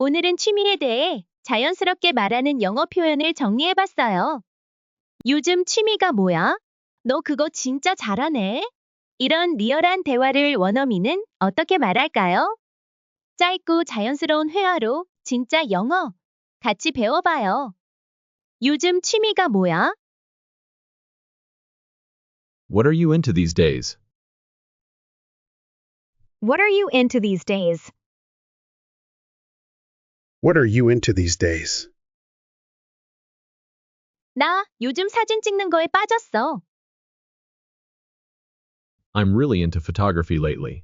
오늘은 취미에 대해 자연스럽게 말하는 영어 표현을 정리해봤어요. 요즘 취미가 뭐야? 너 그거 진짜 잘하네. 이런 리얼한 대화를 원어민은 어떻게 말할까요? 짧고 자연스러운 회화로 진짜 영어 같이 배워봐요. 요즘 취미가 뭐야? What are you into these days? What are you into these days? What are you into these days? 나 요즘 사진 찍는 거에 빠졌어. I'm really into photography lately.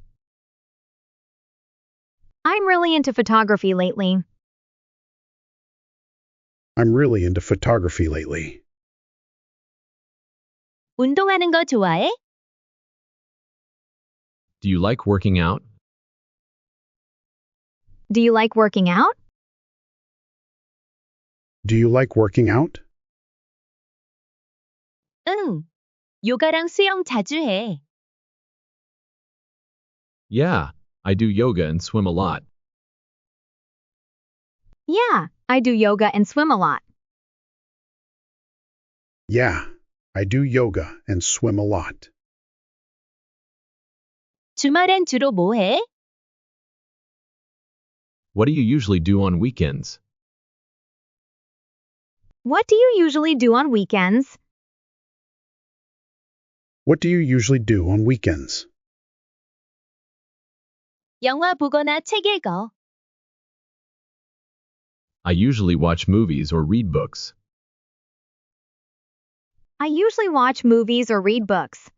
I'm really into photography lately. I'm really into photography lately. 운동하는 거 좋아해? Do you like working out? Do you like working out? Do you like working out? 응. 요가랑 수영 자주 해. Yeah, I do yoga and swim a lot. Yeah, I do yoga and swim a lot. Yeah, I do yoga and swim a lot. 주말엔 주로 뭐 해? What do you usually do on weekends? What do you usually do on weekends? What do you usually do on weekends? 영화 보거나 책 읽어. I usually watch movies or read books. I usually watch movies or read books.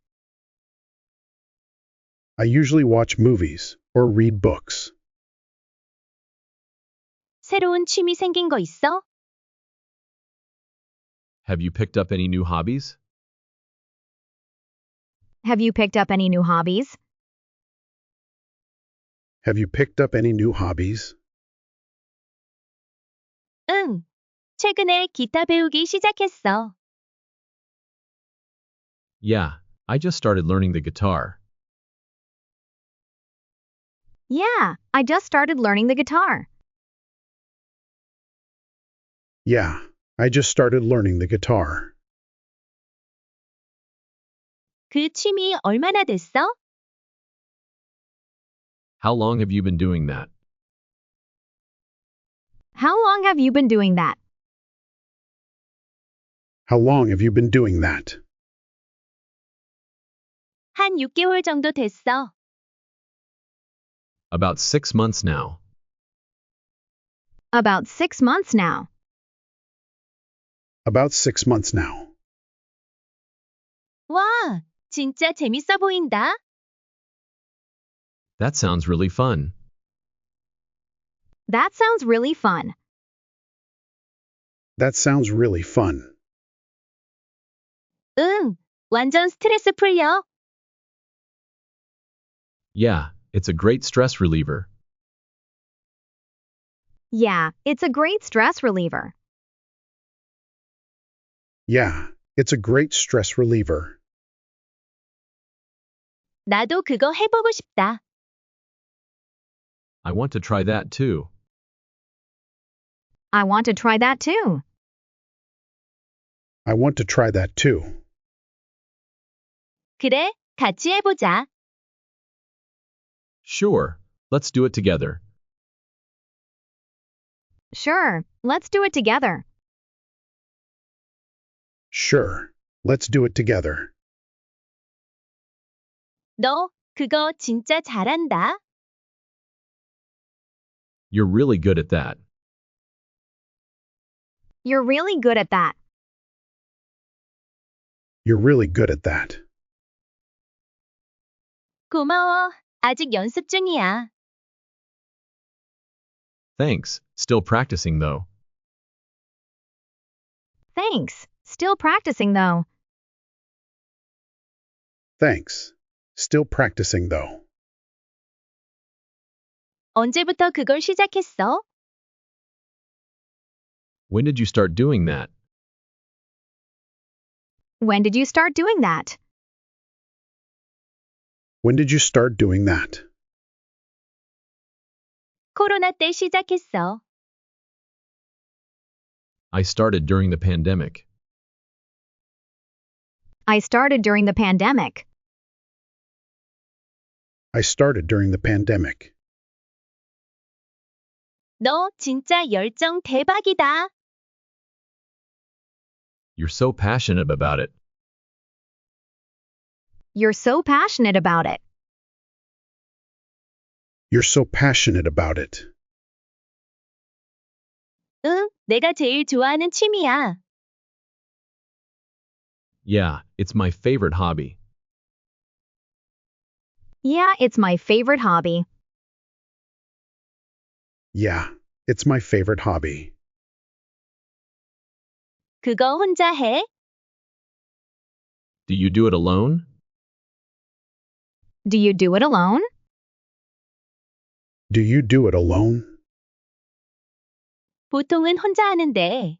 I usually watch movies or read books. 새로운 취미 생긴 거 있어? Have you picked up any new hobbies? Have you picked up any new hobbies? Have you picked up any new hobbies? 응. 최근에 기타 배우기 시작했어. Yeah, I just started learning the guitar. Yeah, I just started learning the guitar. Yeah, I just started learning the guitar. 그 취미 얼마나 됐어? How long have you been doing that? How long have you been doing that? How long have you been doing that? 한 6개월 정도 됐어. About 6 months now. About 6 months now. About 6 months now. 와, 진짜 재밌어 보인다. That sounds really fun. That sounds really fun. That sounds really fun. 응, 완전 스트레스 풀려. Yeah, it's a great stress reliever. Yeah, it's a great stress reliever. Yeah, it's a great stress reliever. 나도 그거 해보고 싶다. I want to try that too. I want to try that too. I want to try that too. 그래, 같이 해보자. Sure, let's do it together. Sure, let's do it together. Sure, let's do it together. 너 그거 진짜 잘한다. You're really good at that. You're really good at that. You're really good at that. 고마워. 아직 연습 중이야. Thanks, still practicing though. Thanks. Still practicing though. Thanks. Still practicing though. 언제부터 그걸 시작했어? When did you start doing that? When did you start doing that? When did you start doing that? 코로나 때 시작했어. I started during the pandemic. I started during the pandemic. I started during the pandemic. 너 진짜 열정 대박이다. You're so passionate about it. You're so passionate about it. You're so passionate about it. 응, 내가 제일 좋아하는 취미야. Yeah, it's my favorite hobby. Yeah, it's my favorite hobby. Yeah, it's my favorite hobby. 그거 혼자 해? Do you do it alone? Do you do it alone? Do you do it alone? 보통은 혼자 하는데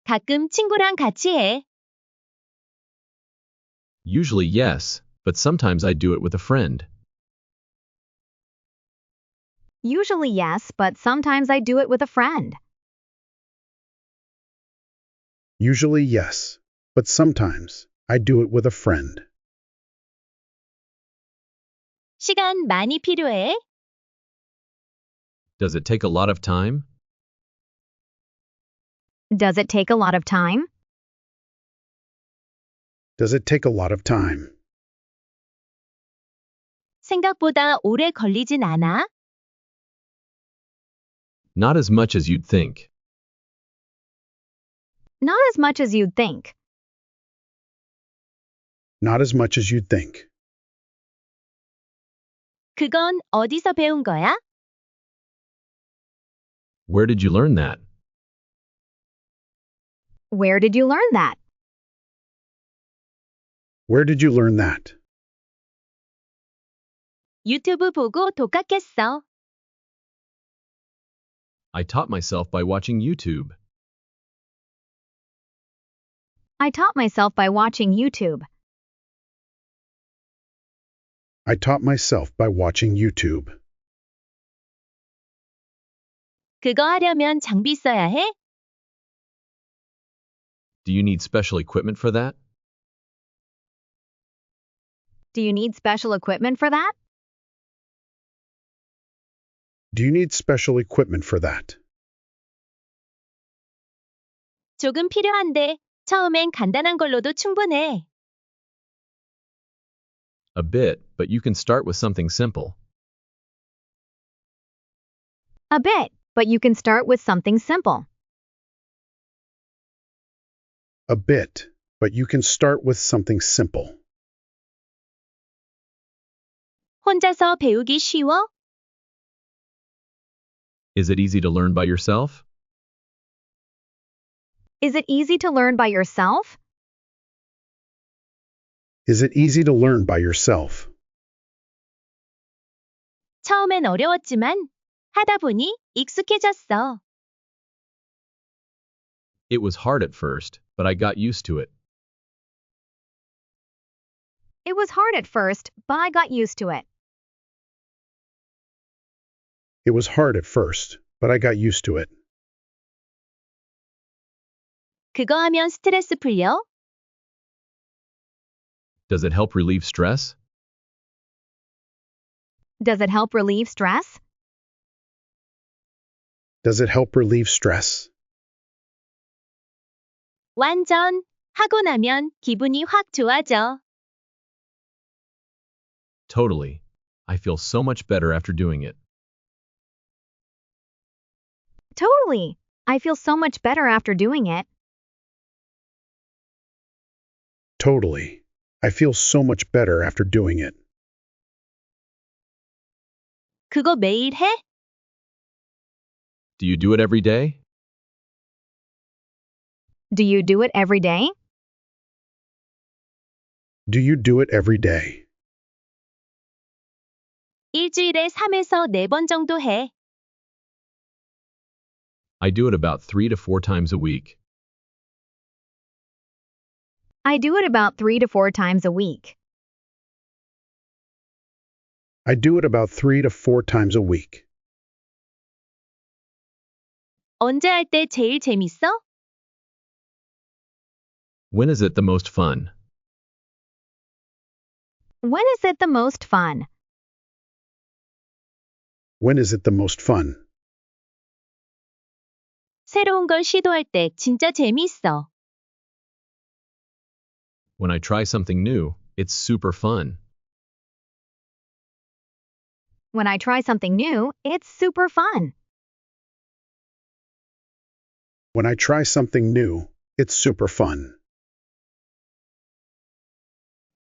가끔 친구랑 같이 해. Usually, yes, but sometimes I do it with a friend. Usually yes, but sometimes I do it with a friend. Usually, yes, but sometimes I do it with a friend. 시간 많이 필요해? Does it take a lot of time? Does it take a lot of time? Does it take a lot of time? 생각보다 오래 걸리진 않아? Not as much as you'd think. Not as much as you'd think. Not as much as you'd think. 그건 어디서 배운 거야? Where did you learn that? Where did you learn that? Where did you learn that? 유튜브 보고 독학했어. I taught myself by watching YouTube. I taught myself by watching YouTube. I taught myself by watching YouTube. 그거 하려면 장비 써야 해? Do you need special equipment for that? Do you need special equipment for that? Do you need special equipment for that? 조금 필요한데 처음엔 간단한 걸로도 충분해. A bit, but you can start with something simple. A bit, but you can start with something simple. A bit, but you can start with something simple. 혼자서 배우기 쉬워? Is it easy to learn by yourself? Is it easy to learn by yourself? Is it easy to learn by yourself? 처음엔 어려웠지만 하다 보니 익숙해졌어. It was hard at first, but I got used to it. It was hard at first, but I got used to it. It was hard at first, but I got used to it. 그거 하면 스트레스 풀려? Does it help relieve stress? Does it help relieve stress? Does it help relieve stress? 완전. 하고 나면 기분이 확 좋아져. Totally. I feel so much better after doing it. Totally. I feel so much better after doing it. Totally. I feel so much better after doing it. 그거 매일 해? Do you do it every day? Do you do it every day? Do you do it every day? 일주일에 3에서 4번 정도 해. I do it about 3 to 4 times a week. I do it about 3 to 4 times a week. I do it about 3 to 4 times a week. 언제 할 때 제일 재밌어? When is it the most fun? When is it the most fun? When is it the most fun? 새로운 걸 시도할 때 진짜 재미있어. When I try something new, it's super fun. When I try something new, it's super fun. When I try something new, it's super fun.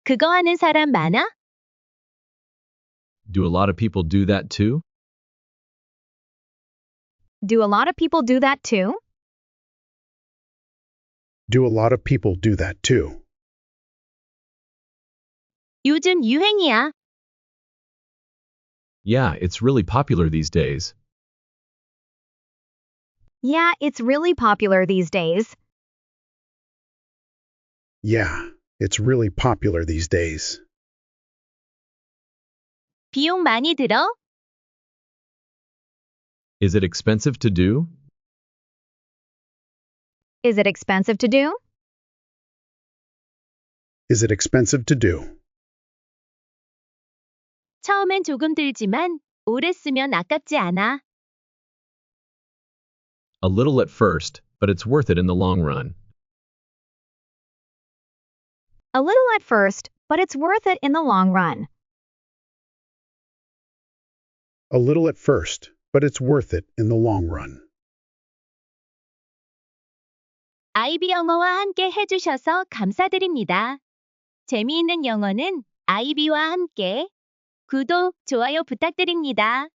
그거 하는 사람 많아? Do a lot of people do that too? Do a lot of people do that too? Do a lot of people do that too? 요즘 유행이야. Yeah, it's really popular these days. Yeah, it's really popular these days. Yeah, it's really popular these days. 비용 많이 들어? Is it expensive to do? Is it expensive to do? Is it expensive to do? 처음엔 조금 들지만 오래 쓰면 아깝지 않아. A little at first, but it's worth it in the long run. A little at first, but it's worth it in the long run. A little at first, but it's worth it in the long run. 아이비영어와 함께 해주셔서 감사드립니다. 재미있는 영어는 아이비와 함께 구독, 좋아요 부탁드립니다.